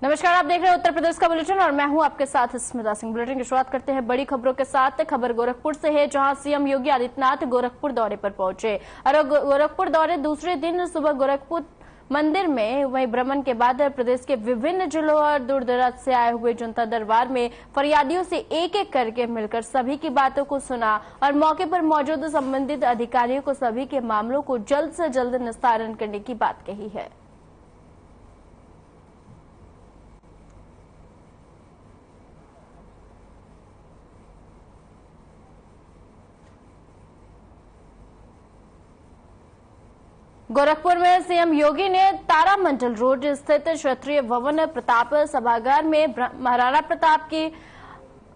नमस्कार, आप देख रहे हैं उत्तर प्रदेश का बुलेटिन और मैं हूं आपके साथ स्मिता सिंह। बुलेटिन की शुरुआत करते हैं बड़ी खबरों के साथ। खबर गोरखपुर से है, जहां सीएम योगी आदित्यनाथ गोरखपुर दौरे पर पहुंचे और गोरखपुर दौरे दूसरे दिन सुबह गोरखपुर मंदिर में वही भ्रमण के बाद प्रदेश के विभिन्न जिलों और दूर दराज से आए हुए जनता दरबार में फरियादियों से एक एक करके मिलकर सभी की बातों को सुना और मौके पर मौजूद संबंधित अधिकारियों को सभी के मामलों को जल्द से जल्द निस्तारण करने की बात कही है। गोरखपुर में सीएम योगी ने तारामंडल रोड स्थित क्षत्रिय भवन प्रताप सभागार में महाराणा प्रताप की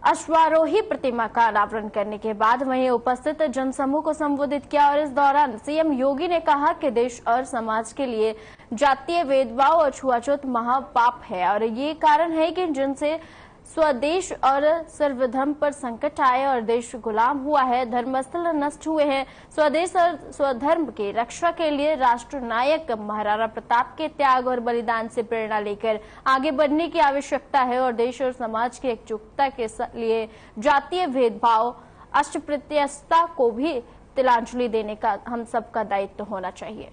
अश्वारोही प्रतिमा का अनावरण करने के बाद वहीं उपस्थित जनसमूह को संबोधित किया और इस दौरान सीएम योगी ने कहा कि देश और समाज के लिए जातीय भेदभाव और छुआछूत महापाप है और ये कारण है कि जिनसे स्वदेश और सर्वधर्म पर संकट आए और देश गुलाम हुआ है, धर्मस्थल नष्ट हुए हैं। स्वदेश और स्वधर्म की रक्षा के लिए राष्ट्र नायक महाराणा प्रताप के त्याग और बलिदान से प्रेरणा लेकर आगे बढ़ने की आवश्यकता है और देश और समाज की एकजुटता के लिए जातीय भेदभाव अस्पृश्यता को भी तिलांजलि देने का हम सबका दायित्व होना चाहिए।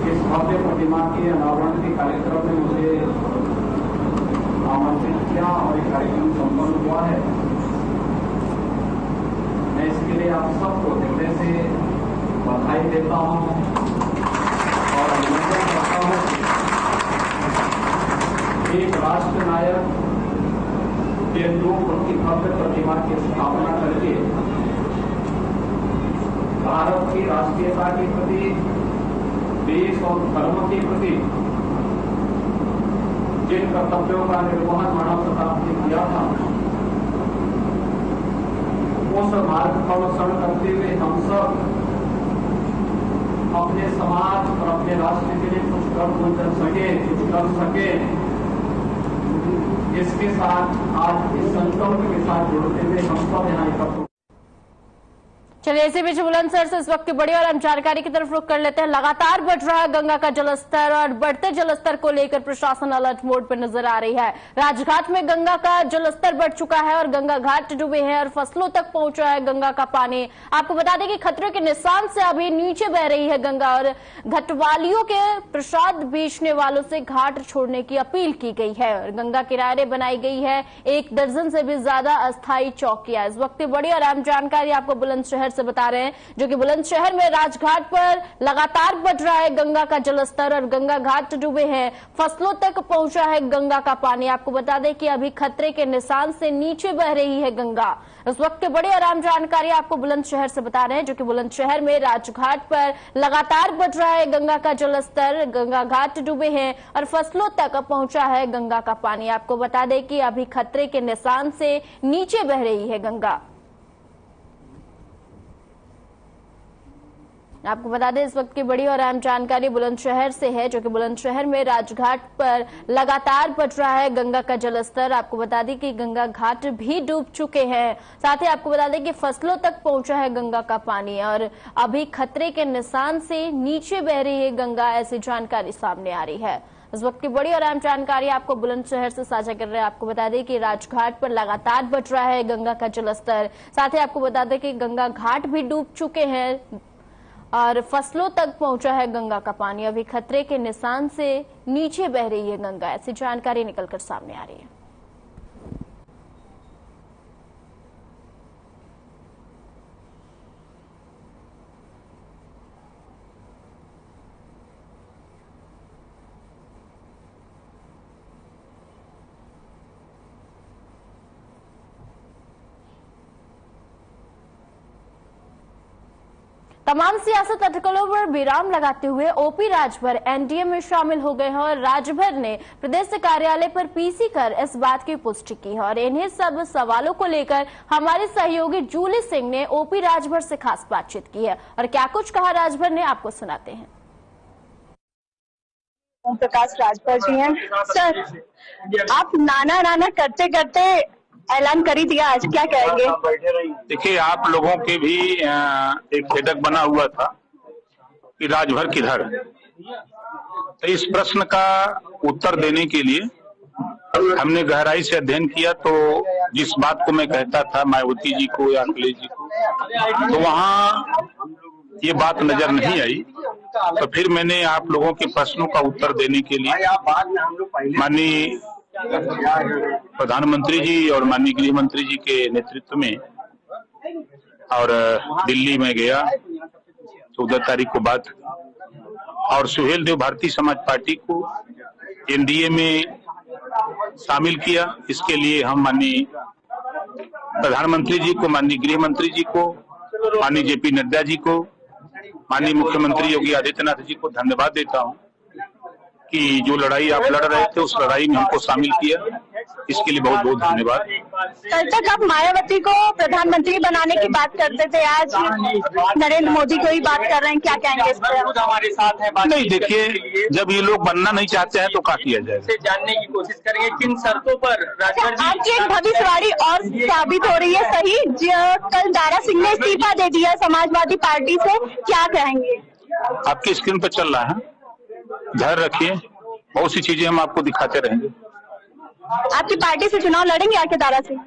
इस भव्य प्रतिमा के अनावरण के कार्यक्रम में मुझे आमंत्रित किया और ये कार्यक्रम संपन्न हुआ है। मैं इसके लिए आप सबको हृदय से बधाई देता हूं और अभिनंदन करता हूं। एक राष्ट्र नायक के रूप की भव्य प्रतिमा की स्थापना करके भारत की राष्ट्रीयता के प्रति, देश और धर्म के प्रति जिन कर्तव्यों का निर्वहन महाराणा प्रताप ने किया था, उस मार्ग का अनुसरण करते हुए हम सब अपने समाज और अपने राष्ट्र के लिए कुछ कर सके। इसके साथ आज इस संकल्प के साथ जुड़ते हुए हम सब यहाँ एकत्र। चलिए, इसी बीच बुलंदशहर से इस वक्त की बड़ी और अहम जानकारी की तरफ रुख कर लेते हैं। लगातार बढ़ रहा है गंगा का जलस्तर और बढ़ते जलस्तर को लेकर प्रशासन अलर्ट मोड पर नजर आ रही है। राजघाट में गंगा का जलस्तर बढ़ चुका है और गंगा घाट डूबे हैं और फसलों तक पहुंचा है गंगा का पानी। आपको बता दें कि खतरे के निशान से अभी नीचे बह रही है गंगा और घटवालियों के प्रसाद बेचने वालों से घाट छोड़ने की अपील की गई है और गंगा किनारे बनाई गई है 1 दर्जन से भी ज्यादा अस्थायी चौकियां। इस वक्त की बड़ी और अहम जानकारी आपको बुलंदशहर से बता रहे हैं, जो कि बुलंदशहर में राजघाट पर लगातार बढ़ रहा है गंगा का जलस्तर और गंगा घाट डूबे हैं, फसलों तक पहुंचा है गंगा का पानी। आपको बता दें कि अभी खतरे के निशान से नीचे बह रही है गंगा। इस वक्त बड़ी और अहम जानकारी आपको बुलंदशहर से बता रहे हैं, जो कि बुलंदशहर में राजघाट पर लगातार बढ़ रहा है गंगा का जलस्तर, गंगा घाट डूबे हैं और फसलों तक पहुंचा है गंगा का पानी। आपको बता दें कि अभी खतरे के निशान से नीचे बह रही है गंगा। आपको बता दें इस वक्त की बड़ी और अहम जानकारी बुलंदशहर से है, जो कि बुलंदशहर में राजघाट पर लगातार बढ़ रहा है गंगा का जलस्तर। आपको बता दें कि गंगा घाट भी डूब चुके हैं, साथ ही आपको बता दें कि फसलों तक पहुंचा है गंगा का पानी और अभी खतरे के निशान से नीचे बह रही है गंगा, ऐसी जानकारी सामने आ रही है। इस वक्त की बड़ी और अहम जानकारी आपको बुलंदशहर से साझा कर रहे हैं। आपको बता दें कि राजघाट पर लगातार बढ़ रहा है गंगा का जलस्तर, साथ ही आपको बता दें कि गंगा घाट भी डूब चुके हैं और फसलों तक पहुंचा है गंगा का पानी। अभी खतरे के निशान से नीचे बह रही है गंगा, ऐसी जानकारी निकलकर सामने आ रही है। तमाम सियासत अटकलों पर विराम लगाते हुए ओपी राजभर एनडीए में शामिल हो गए हैं और राजभर ने प्रदेश कार्यालय पर पीसी कर इस बात की पुष्टि की है और इन्हीं सब सवालों को लेकर हमारे सहयोगी जूली सिंह ने ओपी राजभर से खास बातचीत की है और क्या कुछ कहा राजभर ने, आपको सुनाते हैं। ओम प्रकाश राजभर जी हैं। सर, आप नाना नाना करते करते ऐलान कर ही दिया, आज क्या कहेंगे? देखिए, आप लोगों के भी एक हेडक बना हुआ था कि राजभर किधर। तो इस प्रश्न का उत्तर देने के लिए हमने गहराई से अध्ययन किया। तो जिस बात को मैं कहता था मायावती जी को या अखिलेश जी को, तो वहाँ ये बात नजर नहीं आई। तो फिर मैंने आप लोगों के प्रश्नों का उत्तर देने के लिए माननीय प्रधानमंत्री जी और माननीय गृह मंत्री जी के नेतृत्व में और दिल्ली में गया 14 तारीख को बात, और सुहेल देव भारतीय समाज पार्टी को एनडीए में शामिल किया। इसके लिए हम माननीय प्रधानमंत्री जी को, माननीय गृह मंत्री जी को, माननीय जेपी नड्डा जी को, माननीय मुख्यमंत्री योगी आदित्यनाथ जी को धन्यवाद देता हूं कि जो लड़ाई आप लड़ रहे थे उस लड़ाई में हमको शामिल किया। इसके लिए बहुत बहुत धन्यवाद। कल तक आप मायावती को प्रधानमंत्री बनाने की बात करते थे, आज नरेंद्र मोदी को ही बात कर रहे हैं, क्या कहेंगे इस पर? हमारे साथ है। नहीं, देखिए, जब ये लोग बनना नहीं चाहते हैं तो क्या किया जाए, जानने की कोशिश करेंगे किन शर्तों पर। आपकी एक भविष्यवाणी और साबित हो रही है सही, कल दारा सिंह ने इस्तीफा दे दिया समाजवादी पार्टी से, क्या कहेंगे? आपकी स्क्रीन पर चल रहा है, धैर्य रखिए, बहुत सी चीजें हम आपको दिखाते रहेंगे। आपकी पार्टी से चुनाव लड़ेंगे आके दारा सिंह?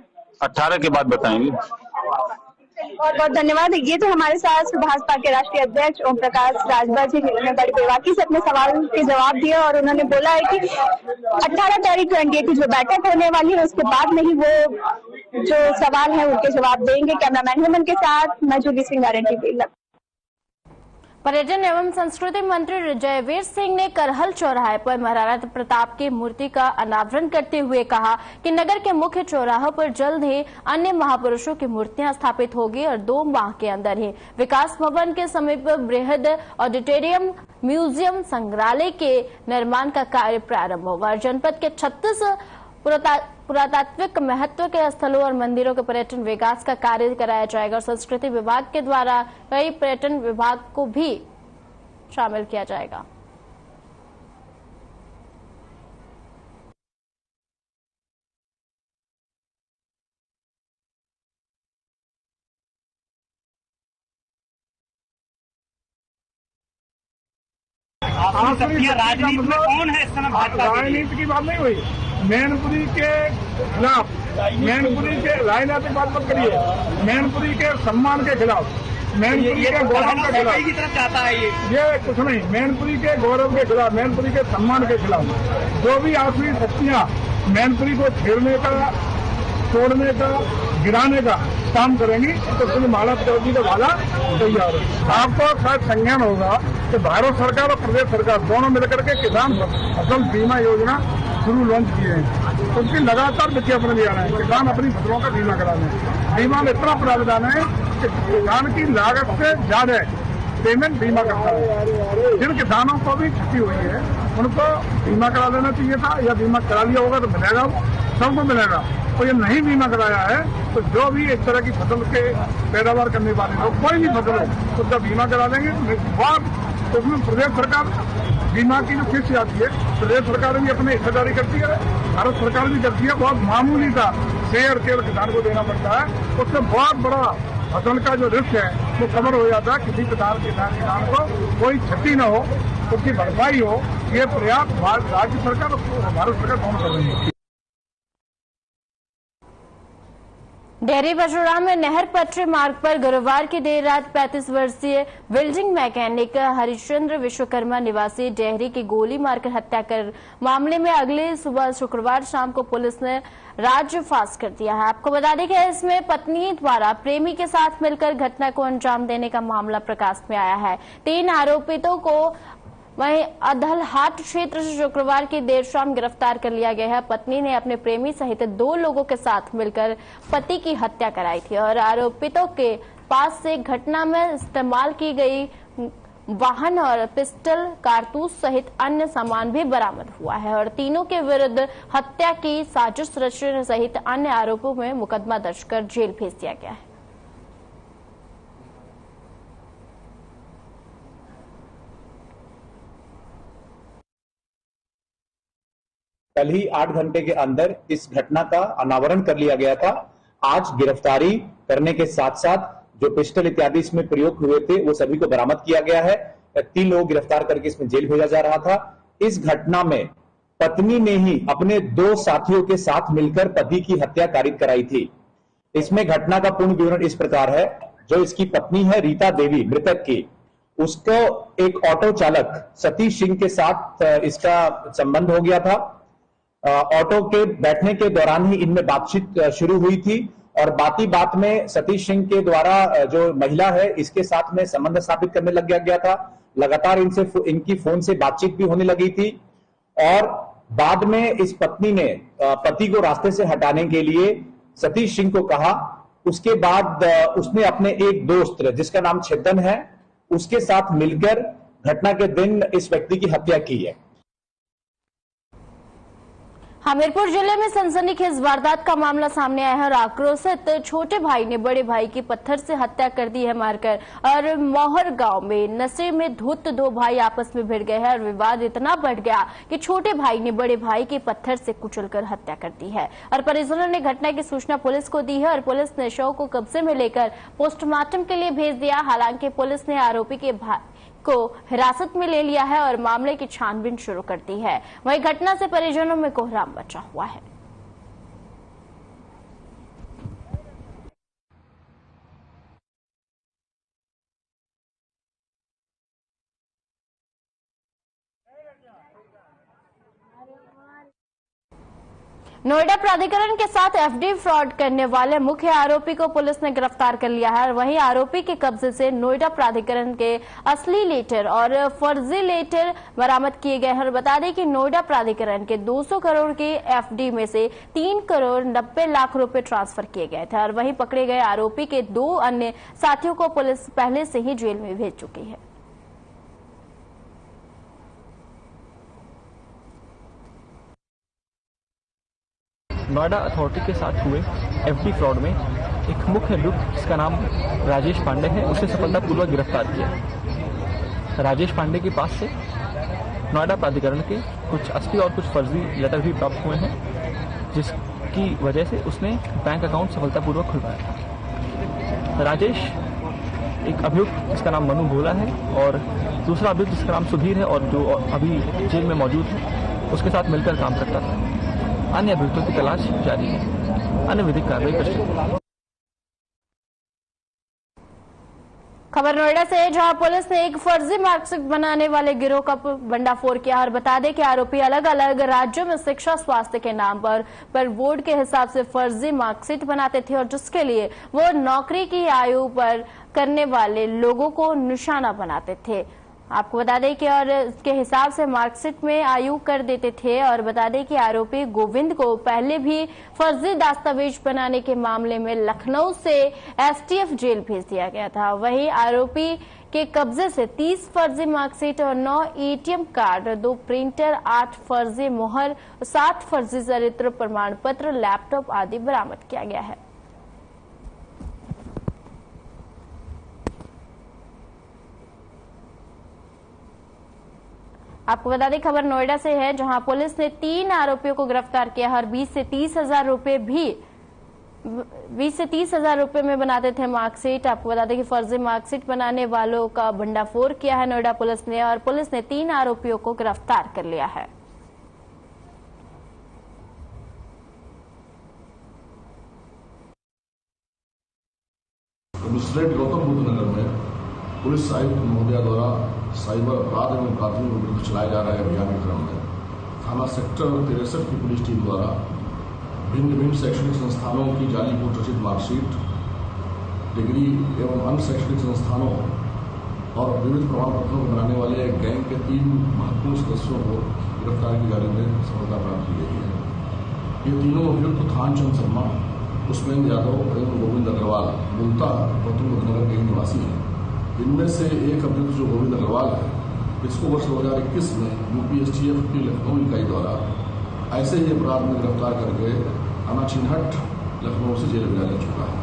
18 के बाद बताएंगे। बहुत बहुत धन्यवाद। ये तो हमारे साथ भाजपा के राष्ट्रीय अध्यक्ष ओम प्रकाश राजभर जी, जिन्होंने बड़ी बेबाकी से अपने सवाल के जवाब दिए और उन्होंने बोला है कि 18 तारीख को एनडीए की जो बैठक होने वाली है उसके बाद में ही वो जो सवाल है उनके जवाब देंगे। कैमरामैन हेमंत के साथ मैं जूली सिंह, RNTV। पर्यटन एवं संस्कृति मंत्री जयवीर सिंह ने करहल चौराहे पर महाराणा प्रताप की मूर्ति का अनावरण करते हुए कहा कि नगर के मुख्य चौराहों पर जल्द ही अन्य महापुरुषों की मूर्तियां स्थापित होगी और 2 माह के अंदर ही विकास भवन के समीप बृहद ऑडिटोरियम, म्यूजियम, संग्रहालय के निर्माण का कार्य प्रारंभ होगा। जनपद के 36 पुरातात्विक महत्व के स्थलों और मंदिरों के पर्यटन विकास का कार्य कराया जाएगा। संस्कृति विभाग के द्वारा कई पर्यटन विभाग को भी शामिल किया जाएगा। राजनीति में कौन है इस समय भाजपा? राजनीति की बात नहीं हुई, मैनपुरी के खिलाफ, मैनपुरी के राजनीतिक बात मत करिए, मैनपुरी के सम्मान के खिलाफ, मैनपुरी के गौरव के खिलाफ की तरफ जाता है ये कुछ नहीं। मैनपुरी के गौरव के खिलाफ, मैनपुरी के सम्मान के खिलाफ जो भी आसुरी शक्तियां मैनपुरी को छेड़ने का, तोड़ने का, गिराने का काम करेंगी तो फिर माला चौधरी का वाला तैयार है। आपको शायद संज्ञान होगा कि भारत सरकार और प्रदेश सरकार दोनों मिलकर के किसान फसल बीमा योजना शुरू लॉन्च किए हैं। उसकी लगातार विज्ञापन दिया रहे हैं, किसान अपनी फसलों का बीमा करा लें। बीमा में इतना प्रावधान है कि किसान की लागत से ज्यादा पेमेंट बीमा करता है। जिन किसानों को भी क्षति हुई है उनको बीमा करा लेना चाहिए था, या बीमा करा लिया होगा तो मिलेगा, सबको मिलेगा। और ये नहीं बीमा कराया है तो जो भी इस तरह की फसल के पैदावार करने वाले लोग, कोई भी फसल हो उसका बीमा करा देंगे। तो उसमें प्रदेश सरकार बीमा की जो किस्त आती है, प्रदेश सरकार भी अपनी हिस्सेदारी करती है, भारत सरकार भी करती है। बहुत मामूली सा शेयर केवल किसान को देना पड़ता है, उससे बहुत बड़ा फसल का जो रिस्क है वो कवर हो जाता है। किसी किसान को कोई क्षति न हो, उसकी भरपाई हो, ये प्रयास राज्य सरकार और भारत सरकार दोनों कर रही है। डेहरी बजोड़ा में नहर पटरी मार्ग पर गुरुवार की देर रात 35 वर्षीय वेल्डिंग मैकेनिक हरिश्चंद्र विश्वकर्मा निवासी डेहरी की गोली मारकर हत्या कर मामले में अगले सुबह शुक्रवार शाम को पुलिस ने राजफास कर दिया है। आपको बता दें कि इसमें पत्नी द्वारा प्रेमी के साथ मिलकर घटना को अंजाम देने का मामला प्रकाश में आया है। 3 आरोपितों को वहीं अधलहाट क्षेत्र से शुक्रवार की देर शाम गिरफ्तार कर लिया गया है। पत्नी ने अपने प्रेमी सहित 2 लोगों के साथ मिलकर पति की हत्या कराई थी और आरोपितों के पास से घटना में इस्तेमाल की गई वाहन और पिस्टल, कारतूस सहित अन्य सामान भी बरामद हुआ है और तीनों के विरुद्ध हत्या की साजिश रचने सहित अन्य आरोपों में मुकदमा दर्ज कर जेल भेज दिया गया है। कल ही 8 घंटे के अंदर इस घटना का अनावरण कर लिया गया था। आज गिरफ्तारी करने के साथ साथ जो पिस्टल इत्यादि इसमें प्रयोग हुए थे वो सभी को बरामद किया गया है। 3 लोग गिरफ्तार करके इसमें जेल भेजा जा रहा था। इस घटना में पत्नी ने ही अपने 2 साथियों के साथ मिलकर पति की हत्या कारित कराई थी। इसमें घटना का पूर्ण विवरण इस प्रकार है। जो इसकी पत्नी है रीता देवी मृतक की, उसको एक ऑटो चालक सतीश सिंह के साथ इसका संबंध हो गया था। ऑटो के बैठने के दौरान ही इनमें बातचीत शुरू हुई थी और बाती बात में सतीश सिंह के द्वारा जो महिला है इसके साथ में संबंध स्थापित करने लग गया था। लगातार इनकी फोन से बातचीत भी होने लगी थी और बाद में इस पत्नी ने पति को रास्ते से हटाने के लिए सतीश सिंह को कहा। उसके बाद उसने अपने एक दोस्त जिसका नाम छेदन है उसके साथ मिलकर घटना के दिन इस व्यक्ति की हत्या की है। हमीरपुर जिले में सनसनीखेज वारदात का मामला सामने आया है और आक्रोशित छोटे भाई ने बड़े भाई की पत्थर से हत्या कर दी है मारकर। और मोहर गांव में नशे में धुत 2 भाई आपस में भिड़ गए हैं और विवाद इतना बढ़ गया कि छोटे भाई ने बड़े भाई की पत्थर से कुचलकर हत्या कर दी है और परिजनों ने घटना की सूचना पुलिस को दी है और पुलिस ने शव को कब्जे में लेकर पोस्टमार्टम के लिए भेज दिया। हालांकि पुलिस ने आरोपी के भाई को हिरासत में ले लिया है और मामले की छानबीन शुरू कर दी है। वहीं घटना से परिजनों में कोहराम मचा हुआ है। नोएडा प्राधिकरण के साथ एफडी फ्रॉड करने वाले मुख्य आरोपी को पुलिस ने गिरफ्तार कर लिया है और वहीं आरोपी के कब्जे से नोएडा प्राधिकरण के असली लेटर और फर्जी लेटर बरामद किए गए हैं। और बता दें कि नोएडा प्राधिकरण के 200 करोड़ के एफडी में से 3 करोड़ 90 लाख रुपए ट्रांसफर किए गए थे और वहीं पकड़े गए आरोपी के 2 अन्य साथियों को पुलिस पहले से ही जेल में भेज चुकी है। नोएडा अथॉरिटी के साथ हुए एफडी फ्रॉड में एक मुख्य अभियुक्त जिसका नाम राजेश पांडे है उसे सफलतापूर्वक गिरफ्तार किया। राजेश पांडे के पास से नोएडा प्राधिकरण के कुछ असली और कुछ फर्जी लेटर भी प्राप्त हुए हैं जिसकी वजह से उसने बैंक अकाउंट सफलतापूर्वक खुलवाया। राजेश एक अभियुक्त जिसका नाम मनु भोला है और दूसरा अभियुक्त जिसका नाम सुधीर है और जो अभी जेल में मौजूद है उसके साथ मिलकर काम करता था। अन्य अभियुक्तों की तलाश जारी है। अन्य विधिक कार्रवाई कर रही है। खबर नोएडा से है जहां पुलिस ने एक फर्जी मार्कशीट बनाने वाले गिरोह का भंडाफोड़ किया और बता दें कि आरोपी अलग अलग राज्यों में शिक्षा स्वास्थ्य के नाम पर बोर्ड के हिसाब से फर्जी मार्कशीट बनाते थे और जिसके लिए वो नौकरी की आयु पर करने वाले लोगों को निशाना बनाते थे। आपको बता दें कि और इसके हिसाब से मार्कशीट में आयु कर देते थे। और बता दें कि आरोपी गोविंद को पहले भी फर्जी दस्तावेज बनाने के मामले में लखनऊ से एसटीएफ जेल भेज दिया गया था। वहीं आरोपी के कब्जे से 30 फर्जी मार्कशीट और 9 एटीएम कार्ड, 2 प्रिंटर, 8 फर्जी मोहर, 7 फर्जी चरित्र प्रमाण पत्र, लैपटॉप आदि बरामद किया गया है। आपको बता दें खबर नोएडा से है जहां पुलिस ने 3 आरोपियों को गिरफ्तार किया और 20 से 30 हजार रुपए में बनाते थे मार्कशीट। आपको बता दें कि फर्जी मार्कशीट बनाने वालों का भंडाफोड़ किया है नोएडा पुलिस ने और पुलिस ने 3 आरोपियों को गिरफ्तार कर लिया है। गौतम बुद्ध नगर में पुलिस आयुक्त महोदया द्वारा साइबर अपराध एवं अपराधियों के विरुद्ध चलाए जा रहे अभियान के क्रम में थाना सेक्टर 63 की पुलिस टीम द्वारा भिन्न भिन्न शैक्षणिक संस्थानों की जाली कोट रचित मार्कशीट, डिग्री एवं अन्य शैक्षणिक संस्थानों और विविध प्रमाण पत्रों को बनाने वाले एक गैंग के 3 महत्वपूर्ण सदस्यों को गिरफ्तार की कार्य में सफलता प्राप्त की गई है। ये तीनों अभियुक्त थानचंद शर्मा, पुष्पेंद्र यादव एवं गोविंद अग्रवाल मूलतः गौतम बुद्ध नगर के निवासी हैं। इनमें से एक अभियुक्त जो गोविंद अग्रवाल है, इसको वर्ष 2021 में यूपीएसटीएफ की लखनऊ इकाई द्वारा ऐसे ही अपराध में गिरफ्तार करके थाना चिन्हट लखनऊ से जेल भेजा जा चुका है।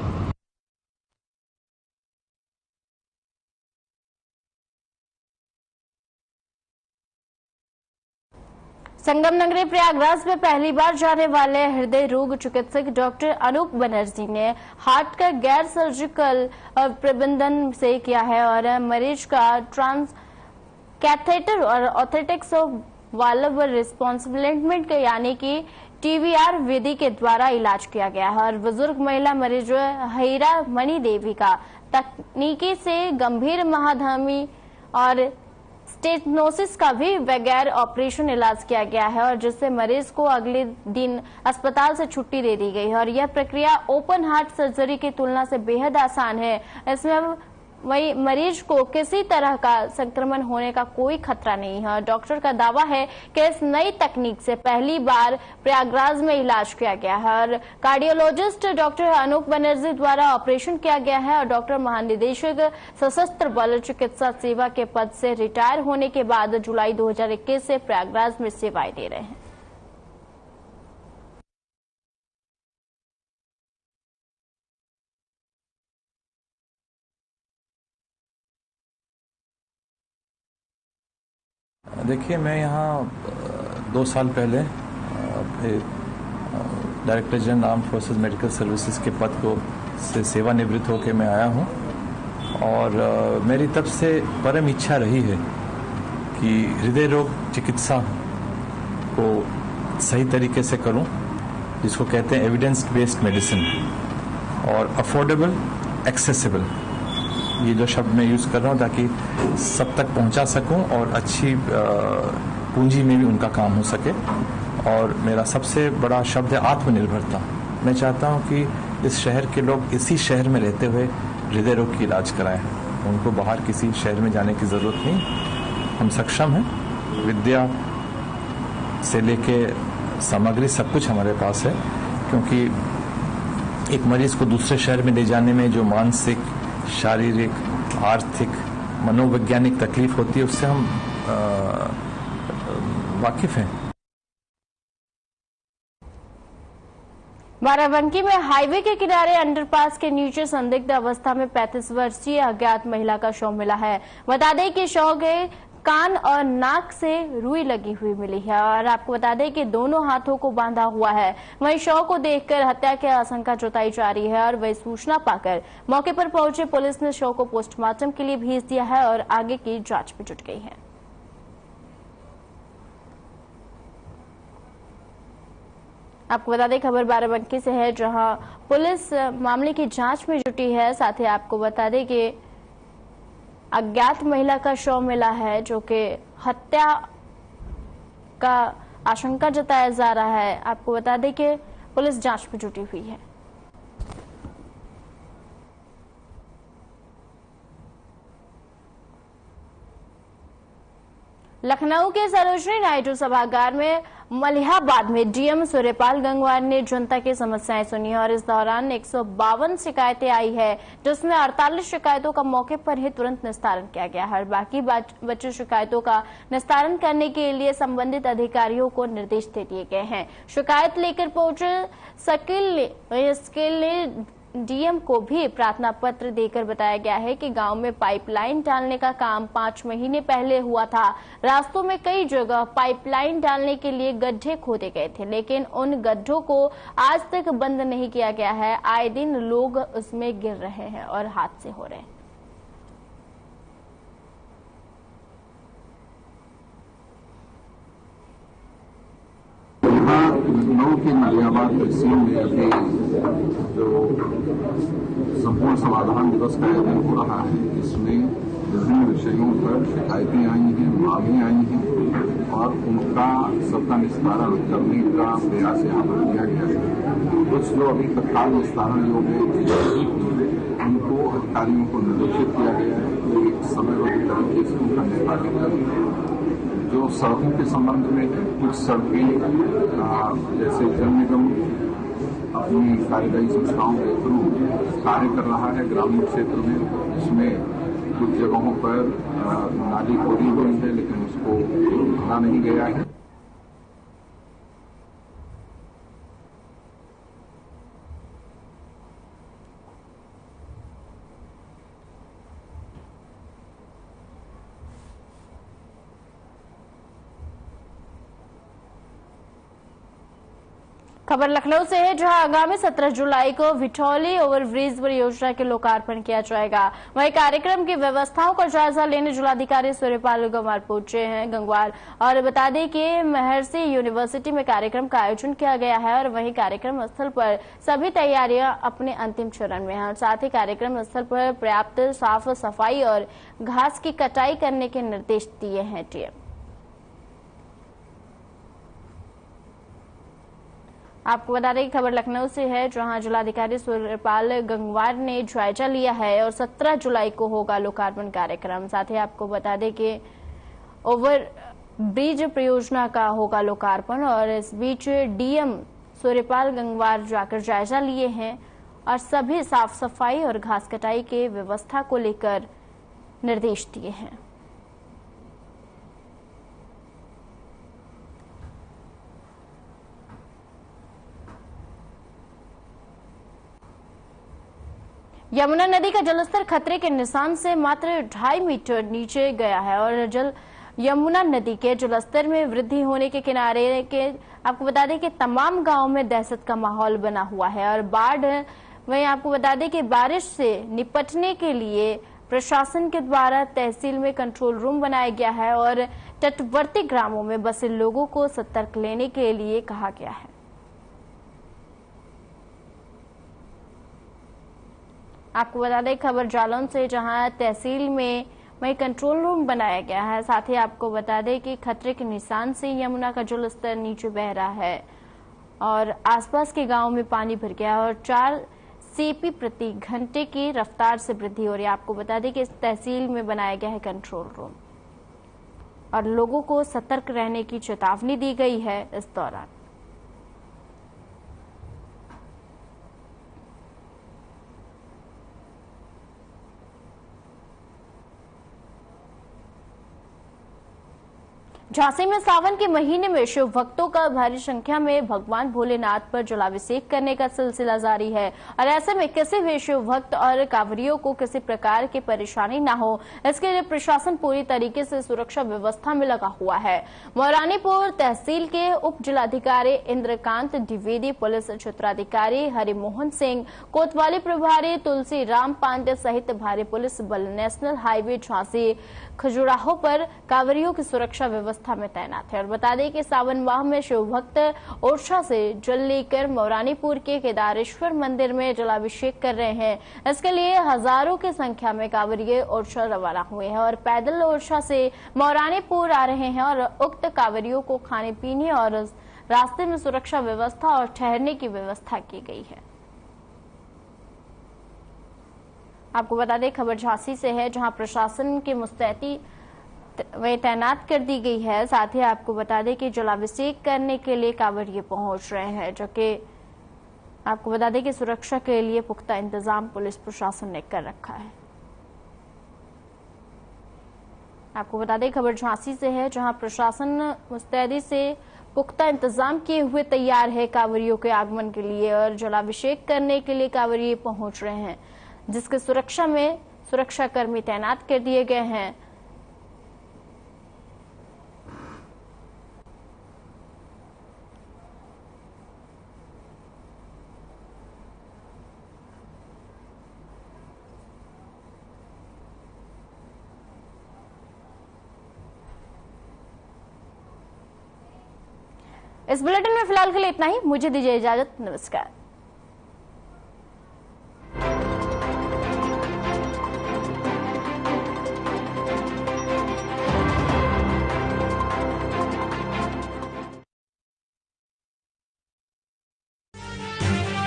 संगम नगरी प्रयागराज में पहली बार जाने वाले हृदय रोग चिकित्सक डॉक्टर अनूप बनर्जी ने हार्ट का गैर सर्जिकल प्रबंधन से किया है और मरीज का ट्रांस कैथेटर और ऑर्थोटिक्स ऑफ वाल्व रिस्पॉन्सिबिलिटी यानी कि TVR विधि के द्वारा इलाज किया गया है और बुजुर्ग महिला मरीज हीरा मणि देवी का तकनीकी से गंभीर महाधमनी और स्टेनोसिस का भी बगैर ऑपरेशन इलाज किया गया है और जिससे मरीज को अगले दिन अस्पताल से छुट्टी दे दी गई है और यह प्रक्रिया ओपन हार्ट सर्जरी की तुलना से बेहद आसान है। इसमें मरीज को किसी तरह का संक्रमण होने का कोई खतरा नहीं है। डॉक्टर का दावा है कि इस नई तकनीक से पहली बार प्रयागराज में इलाज किया गया है और कार्डियोलॉजिस्ट डॉक्टर अनूप बनर्जी द्वारा ऑपरेशन किया गया है और डॉक्टर महानिदेशक सशस्त्र बल चिकित्सा सेवा के पद से रिटायर होने के बाद जुलाई 2021 से प्रयागराज में सेवाएं दे रहे हैं। देखिए, मैं यहाँ 2 साल पहले director general armed forces medical services के पद को से सेवानिवृत्त होकर मैं आया हूँ और मेरी तब से परम इच्छा रही है कि हृदय रोग चिकित्सा को सही तरीके से करूँ, जिसको कहते हैं एविडेंस बेस्ड मेडिसिन, और अफोर्डेबल एक्सेसिबल, ये जो शब्द मैं यूज कर रहा हूँ ताकि सब तक पहुंचा सकूं और अच्छी पूंजी में भी उनका काम हो सके। और मेरा सबसे बड़ा शब्द है आत्मनिर्भरता। मैं चाहता हूं कि इस शहर के लोग इसी शहर में रहते हुए हृदय रोग की इलाज कराएं, उनको बाहर किसी शहर में जाने की जरूरत नहीं। हम सक्षम हैं, विद्या से लेके सामग्री सब कुछ हमारे पास है, क्योंकि एक मरीज को दूसरे शहर में ले जाने में जो मानसिक, शारीरिक, आर्थिक, मनोवैज्ञानिक तकलीफ होती है उससे हम वाकिफ हैं। बाराबंकी में हाईवे के किनारे अंडरपास के नीचे संदिग्ध अवस्था में 35 वर्षीय अज्ञात महिला का शव मिला है। बता दें कि शव के कान और नाक से रुई लगी हुई मिली है और आपको बता दें कि दोनों हाथों को बांधा हुआ है। वहीं शव को देखकर हत्या की आशंका जताई जा रही है और वही सूचना पाकर मौके पर पहुंचे पुलिस ने शव को पोस्टमार्टम के लिए भेज दिया है और आगे की जांच में जुट गई है। आपको बता दें खबर बाराबंकी से है, जहां पुलिस मामले की जांच में जुटी है। साथ ही आपको बता दें कि अज्ञात महिला का शव मिला है जो कि हत्या का आशंका जताया जा रहा है। आपको बता दें कि पुलिस जांच में जुटी हुई है। लखनऊ के सरोजनी नायडू सभागार में मलिहाबाद में डीएम सूर्यपाल गंगवार ने जनता की समस्याएं सुनी और इस दौरान 152 शिकायतें आई है, जिसमें 48 शिकायतों का मौके पर ही तुरंत निस्तारण किया गया है। बाकी बची शिकायतों का निस्तारण करने के लिए संबंधित अधिकारियों को निर्देश दे दिए गए हैं। शिकायत लेकर पहुंचे शकील ने डीएम को भी प्रार्थना पत्र देकर बताया गया है कि गांव में पाइपलाइन डालने का काम 5 महीने पहले हुआ था। रास्तों में कई जगह पाइपलाइन डालने के लिए गड्ढे खोदे गए थे, लेकिन उन गड्ढों को आज तक बंद नहीं किया गया है। आए दिन लोग उसमें गिर रहे हैं और हादसे हो रहे हैं। लखनऊ के मलिहाबाद तहसील में अभी जो संपूर्ण समाधान दिवस का आयोजन हो रहा है, इसमें विभिन्न विषयों पर शिकायतें आई हैं, मांगें आई हैं और उनका सबका निस्तारण करने का प्रयास यहाँ पर किया गया है। कुछ जो अभी तत्काल निस्तारण योग्य उनको अधिकारियों को निर्देशित किया गया है कि समयबद्ध तरीके से उनका निस्तारण करें। जो सड़कों के संबंध में कुछ सड़कें जैसे जल निगम अपनी कार्यदायी संस्थाओं के थ्रू कार्य कर रहा है ग्रामीण क्षेत्र में, उसमें कुछ जगहों पर नाली खोदी हुई है लेकिन उसको भरा नहीं गया है। खबर लखनऊ से है, जहां आगामी 17 जुलाई को भिठौली ओवरब्रिज परियोजना के लोकार्पण किया जाएगा। वहीं कार्यक्रम की व्यवस्थाओं का जायजा लेने जिलाधिकारी सूर्यपाल गंगवार पहुंचे हैं गंगवार और बता दें कि महर्षि यूनिवर्सिटी में कार्यक्रम का आयोजन किया गया है और वहीं कार्यक्रम स्थल पर सभी तैयारियां अपने अंतिम चरण में हैं और साथ ही कार्यक्रम स्थल पर पर्याप्त साफ सफाई और घास की कटाई करने के निर्देश दिए हैं टीएम। आपको बता दें कि खबर लखनऊ से है, जहां जिलाधिकारी सूर्यपाल गंगवार ने जायजा लिया है और 17 जुलाई को होगा लोकार्पण कार्यक्रम। साथ ही आपको बता दें कि ओवर ब्रिज परियोजना का होगा लोकार्पण और इस बीच डीएम सूर्यपाल गंगवार जाकर जायजा लिए हैं और सभी साफ सफाई और घास कटाई के व्यवस्था को लेकर निर्देश दिए हैं। यमुना नदी का जलस्तर खतरे के निशान से मात्र 2.5 मीटर नीचे गया है और यमुना नदी के जलस्तर में वृद्धि होने के किनारे के आपको बता दें कि तमाम गांवों में दहशत का माहौल बना हुआ है और बाढ़। वहीं आपको बता दें कि बारिश से निपटने के लिए प्रशासन के द्वारा तहसील में कंट्रोल रूम बनाया गया है और तटवर्ती ग्रामों में बसे लोगों को सतर्क लेने के लिए कहा गया है। आपको बता दें खबर जालौन से, जहां तहसील में वही कंट्रोल रूम बनाया गया है। साथ ही आपको बता दें कि खतरे के निशान से यमुना का जलस्तर नीचे बह रहा है और आसपास के गांवों में पानी भर गया और 4 सीपी प्रति घंटे की रफ्तार से वृद्धि हो रही है। आपको बता दें कि इस तहसील में बनाया गया है कंट्रोल रूम और लोगों को सतर्क रहने की चेतावनी दी गई है इस दौरान। झांसी में सावन के महीने में शिव भक्तों का भारी संख्या में भगवान भोलेनाथ पर जलाभिषेक करने का सिलसिला जारी है और ऐसे में किसी भी शिव भक्त और कांवरियों को किसी प्रकार की परेशानी न हो, इसके लिए प्रशासन पूरी तरीके से सुरक्षा व्यवस्था में लगा हुआ है। मौरानीपुर तहसील के उप जिलाधिकारी इंद्रकांत द्विवेदी, पुलिस क्षेत्राधिकारी हरिमोहन सिंह, कोतवाली प्रभारी तुलसी राम पांडे सहित भारी पुलिस बल नेशनल हाईवे झांसी खजुराहो पर कांवरियों की सुरक्षा व्यवस्था में तैनात है और बता दें कि सावन माह में शिव भक्त ओरछा से जल लेकर मौरानीपुर के केदारेश्वर मंदिर में जलाभिषेक कर रहे हैं। इसके लिए हजारों की संख्या में कांवरिये ओरछा रवाना हुए हैं और पैदल ओरछा से मौरानीपुर आ रहे हैं और उक्त कांवरियों को खाने पीने और रास्ते में सुरक्षा व्यवस्था और ठहरने की व्यवस्था की गई है। आपको बता दें खबर झांसी से है, जहां प्रशासन की मुस्तैदी वे तैनात कर दी गई है। साथ ही आपको बता दें कि जलाभिषेक करने के लिए कांवरिये पहुंच रहे हैं, जो कि आपको बता दें कि सुरक्षा के लिए पुख्ता इंतजाम पुलिस प्रशासन ने कर रखा है। आपको बता दें खबर झांसी से है, जहां प्रशासन मुस्तैदी से पुख्ता इंतजाम किए हुए तैयार है कांवरियों के आगमन के लिए और जलाभिषेक करने के लिए कांवरिये पहुंच रहे हैं, जिसके सुरक्षा में सुरक्षाकर्मी तैनात कर दिए गए हैं। इस बुलेटिन में फिलहाल के लिए इतना ही। मुझे दीजिए इजाजत। नमस्कार।